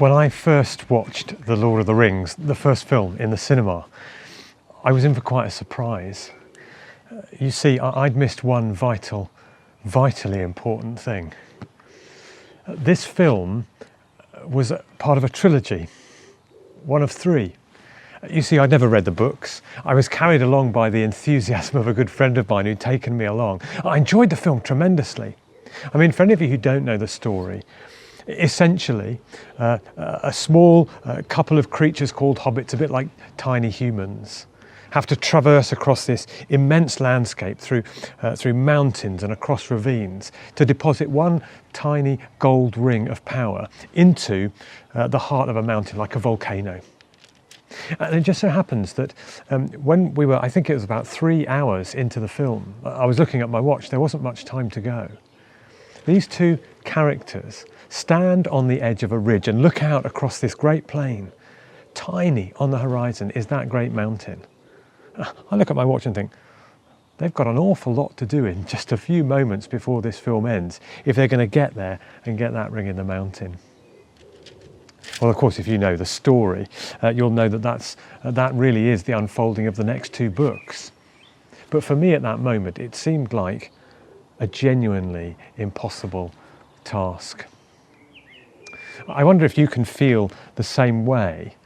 When I first watched The Lord of the Rings, the first film in the cinema, I was in for quite a surprise. You see, I'd missed one vitally important thing. This film was part of a trilogy, one of three. You see, I'd never read the books. I was carried along by the enthusiasm of a good friend of mine who'd taken me along. I enjoyed the film tremendously. I mean, for any of you who don't know the story, essentially, a small couple of creatures called hobbits, a bit like tiny humans, have to traverse across this immense landscape through mountains and across ravines to deposit one tiny gold ring of power into the heart of a mountain, like a volcano. And it just so happens that when we were, I think it was about 3 hours into the film, I was looking at my watch, there wasn't much time to go. These two characters stand on the edge of a ridge and look out across this great plain. Tiny on the horizon is that great mountain. I look at my watch and think, they've got an awful lot to do in just a few moments before this film ends if they're going to get there and get that ring in the mountain. Well, of course, if you know the story, you'll know that that really is the unfolding of the next two books. But for me at that moment, it seemed like a genuinely impossible task. I wonder if you can feel the same way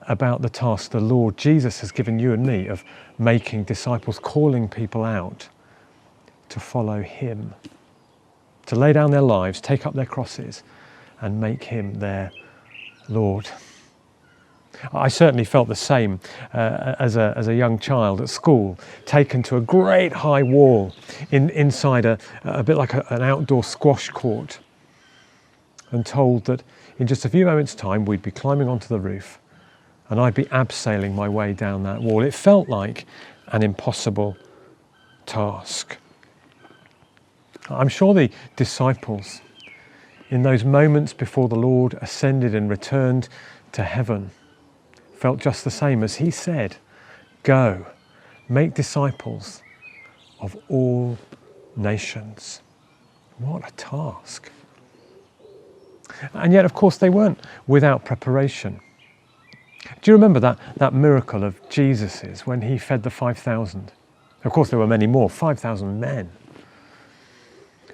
about the task the Lord Jesus has given you and me of making disciples, calling people out to follow him, to lay down their lives, take up their crosses and make him their Lord. I certainly felt the same as a young child at school, taken to a great high wall inside a bit like an outdoor squash court, and told that in just a few moments' time we'd be climbing onto the roof and I'd be abseiling my way down that wall. It felt like an impossible task. I'm sure the disciples, in those moments before the Lord ascended and returned to heaven, felt just the same as he said, "Go, make disciples of all nations." What a task. And yet, of course, they weren't without preparation. Do you remember that miracle of Jesus's when he fed the 5,000? Of course, there were many more, 5,000 men.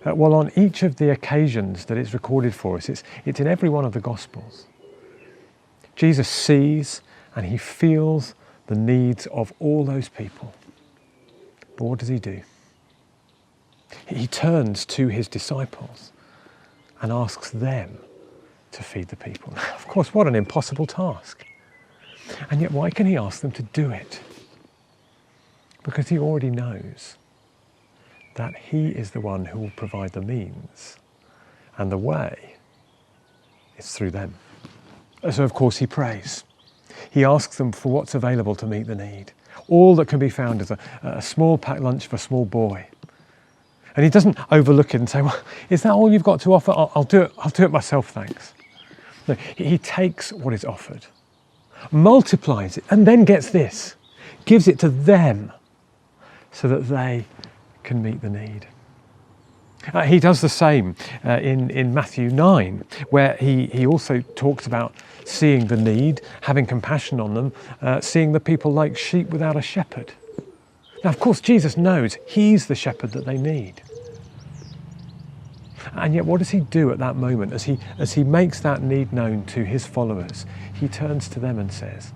Well, on each of the occasions that it's recorded for us, it's in every one of the Gospels. Jesus sees and he feels the needs of all those people. But what does he do? He turns to his disciples and asks them to feed the people. Of course, what an impossible task. And yet, why can he ask them to do it? Because he already knows that he is the one who will provide the means, and the way is through them. So, of course, he prays. He asks them for what's available to meet the need. All that can be found is a small packed lunch for a small boy. And he doesn't overlook it and say, "Well, is that all you've got to offer? I'll do it myself, thanks." No, he takes what is offered, multiplies it, and then gets this, gives it to them so that they can meet the need. He does the same in Matthew 9, where he also talks about seeing the need, having compassion on them, seeing the people like sheep without a shepherd. Now, of course, Jesus knows he's the shepherd that they need. And yet, what does he do at that moment as he makes that need known to his followers? He turns to them and says,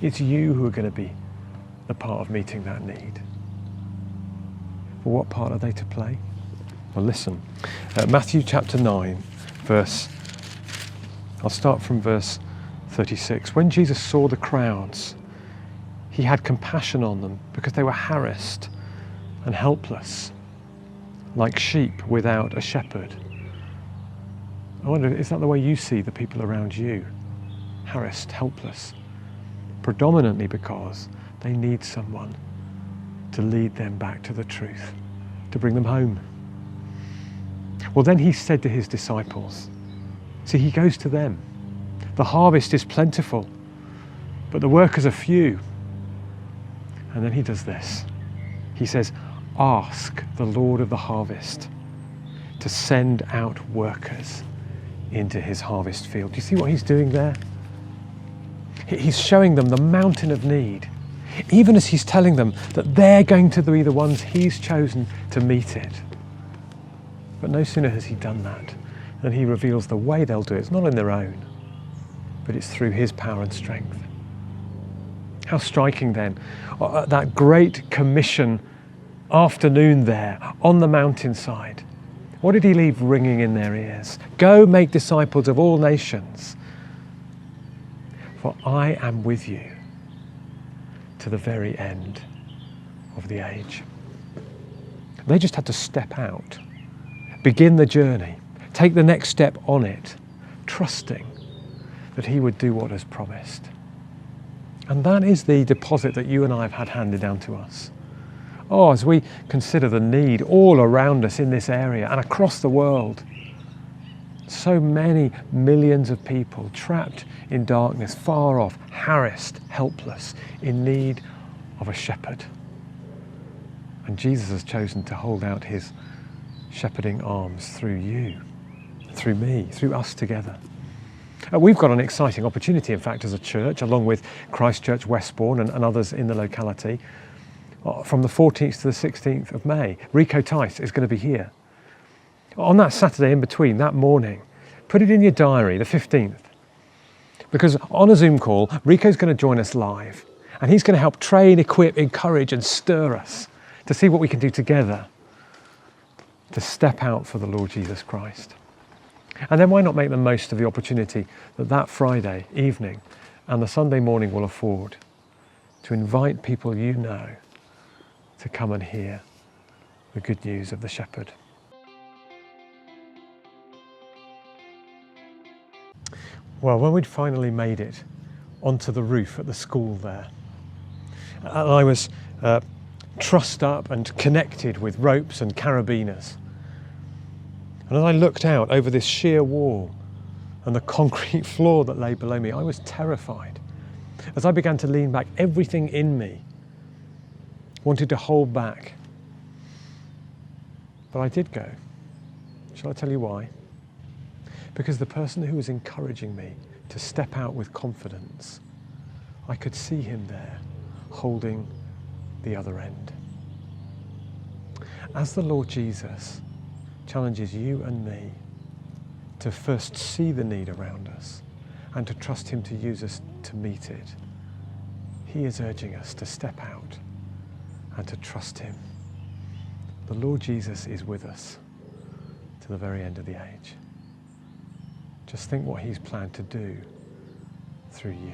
"It's you who are going to be the part of meeting that need." Well, what part are they to play? Well, listen, Matthew chapter 9, I'll start from verse 36. When Jesus saw the crowds, he had compassion on them because they were harassed and helpless, like sheep without a shepherd. I wonder, is that the way you see the people around you? Harassed, helpless, predominantly because they need someone to lead them back to the truth, to bring them home. Well, then he said to his disciples, see, he goes to them. The harvest is plentiful, but the workers are few. And then he does this. He says, ask the Lord of the harvest to send out workers into his harvest field. Do you see what he's doing there? He's showing them the mountain of need, even as he's telling them that they're going to be the ones he's chosen to meet it. But no sooner has he done that than he reveals the way they'll do it. It's not on their own, but it's through his power and strength. How striking then, that great commission afternoon there on the mountainside. What did he leave ringing in their ears? Go make disciples of all nations, for I am with you to the very end of the age. They just had to step out, begin the journey, take the next step on it, trusting that he would do what is promised. And that is the deposit that you and I have had handed down to us. Oh, as we consider the need all around us in this area and across the world, so many millions of people trapped in darkness, far off, harassed, helpless, in need of a shepherd. And Jesus has chosen to hold out his shepherding arms through you, through me, through us together. We've got an exciting opportunity, in fact, as a church, along with Christchurch, Westbourne and others in the locality. From the 14th to the 16th of May, Rico Tice is going to be here. On that Saturday in between, that morning, put it in your diary, the 15th. Because on a Zoom call, Rico's going to join us live. And he's going to help train, equip, encourage and stir us to see what we can do together to step out for the Lord Jesus Christ. And then why not make the most of the opportunity that Friday evening and the Sunday morning will afford to invite people you know to come and hear the good news of the shepherd. Well, when we'd finally made it onto the roof at the school there, and I was trussed up and connected with ropes and carabiners, and as I looked out over this sheer wall and the concrete floor that lay below me, I was terrified. As I began to lean back, everything in me wanted to hold back. But I did go. Shall I tell you why? Because the person who was encouraging me to step out with confidence, I could see him there, holding the other end. As the Lord Jesus challenges you and me to first see the need around us and to trust him to use us to meet it, he is urging us to step out and to trust him. The Lord Jesus is with us to the very end of the age. Just think what he's planned to do through you.